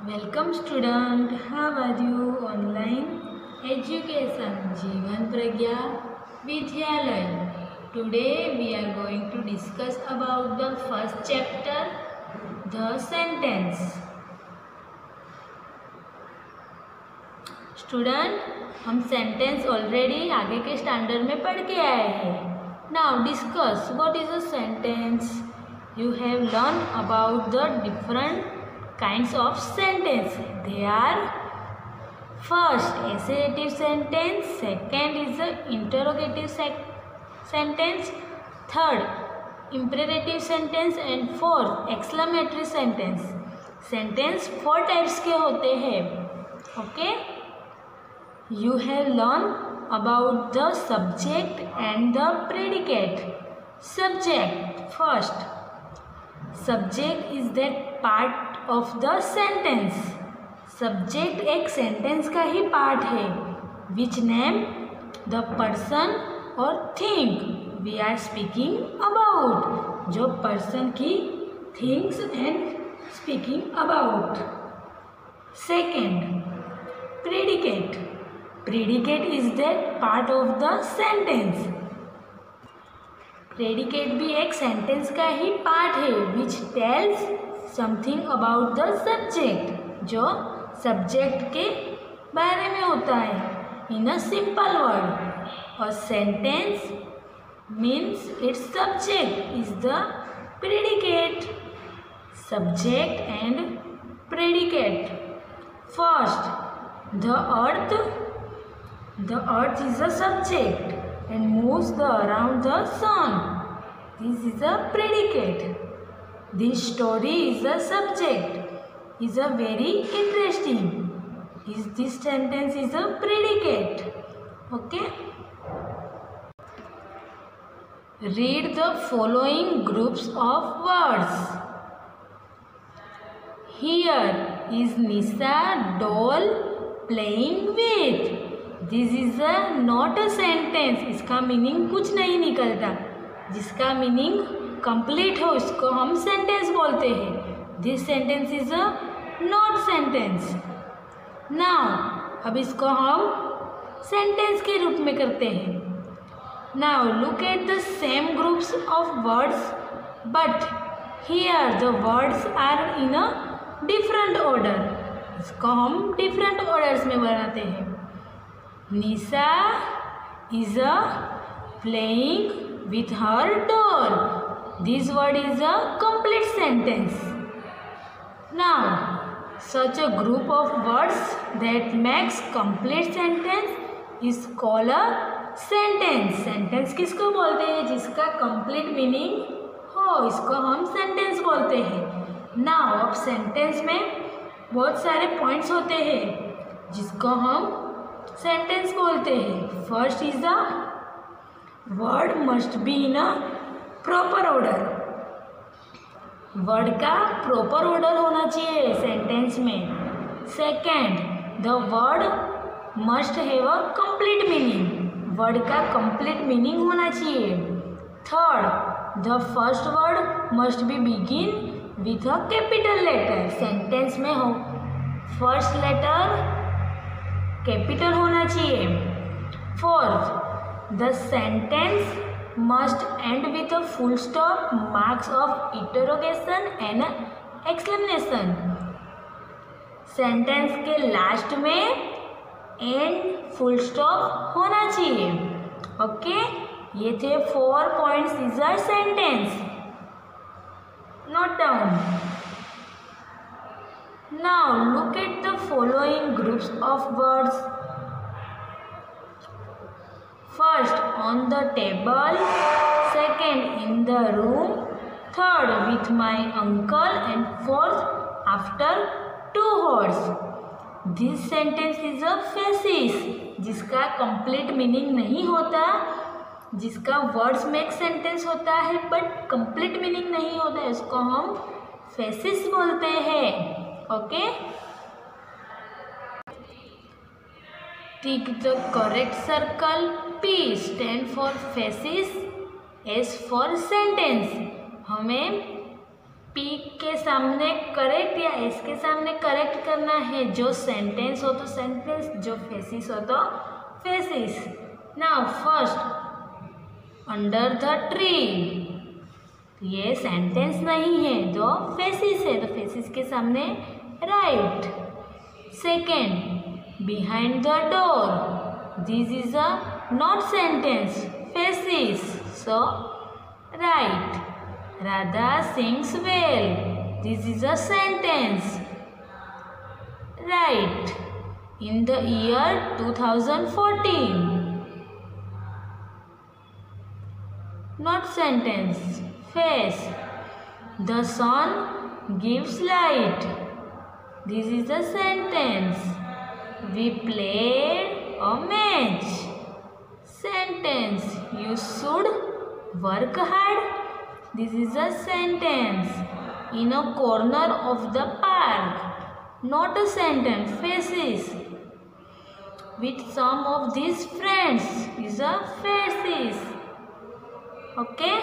Welcome student, how are you? Online education Jeevan Pragya Vidyalaya. Today we are going to discuss about the first chapter, the sentence. Student, हम sentence already आगे के standard में पढ़ के आए हैं. Now discuss what is a sentence. You have learned about the different kinds of sentence. They are first assertive sentence, second is the interrogative sentence, third imperative sentence and fourth exclamatory sentence. Sentence 4 types के होते हैं. Okay, you have learned about the subject and the predicate. Subject first. Subject is that part of the sentence. Subject एक sentence का ही part है. Which name the person or thing we are speaking about. जो person की things and speaking about. Second, predicate. Predicate is that part of the sentence. Predicate भी एक sentence का ही part है which tells something about the subject, जो subject के बारे में होता है in a simple word. और sentence means its subject is the predicate. Subject and predicate. First, the earth. The earth is a subject and moves around the sun. This is a predicate. This story is a subject. Is a very interesting. This sentence is a predicate. Okay. Read the following groups of words. Here is Nisa doll playing with. This is not a sentence. इसका meaning कुछ नहीं निकलता. जिसका meaning complete हो उसको हम sentence बोलते हैं. This sentence is a not sentence. Now अब इसको हम सेंटेंस के रूप में करते हैं. Now look at the same groups of words but here the words are in a different order. इसको हम डिफरेंट ऑर्डर्स में बनाते हैं. Nisa is playing with her doll. This word is a complete sentence. Now, such a group of words that makes complete sentence is called a sentence. Sentence किसको बोलते हैं? जिसका complete meaning हो, इसको हम sentence बोलते हैं. Now, अब sentence में बहुत सारे points होते हैं जिसको हम सेंटेंस बोलते हैं. First is the word must be in a proper order. Word का प्रॉपर ऑर्डर होना चाहिए सेंटेंस में. Second, the word must have a complete meaning. Word का कंप्लीट मीनिंग होना चाहिए. Third, the first word must be begin with a capital letter. Sentence में हो first letter capital होना चाहिए. Fourth, the sentence must end with a full stop, marks of interrogation and explanation. Sentence के last में and full stop होना चाहिए. Okay, ये थे 4 points is a sentence. Note down. Now look at the following groups of words. First, on the table. Second, in the room. Third, with my uncle. And fourth, after 2 hours. This sentence is a phasis, जिसका complete meaning नहीं होता. जिसका words make sentence होता है but complete meaning नहीं होता है, उसको हम phasis बोलते हैं. Okay, tick the correct circle. P stand for phasis, S for sentence. हमें P के सामने करेक्ट या एस के सामने करेक्ट करना है। जो सेंटेंस हो तो सेंटेंस, जो फेसिस हो तो faces. Now first under the tree, ये सेंटेंस नहीं है, जो फेसिस है, तो फेसिस के सामने right. Second behind the door, this is a not sentence, faces, so right. Radha sings well, this is a sentence, right। In the year 2014, not sentence, face। The sun gives light, this is a sentence। We played a match, sentence। You should work hard, this is a sentence। In a corner of the park, not a sentence, faces। With some of these friends is a faces, okay।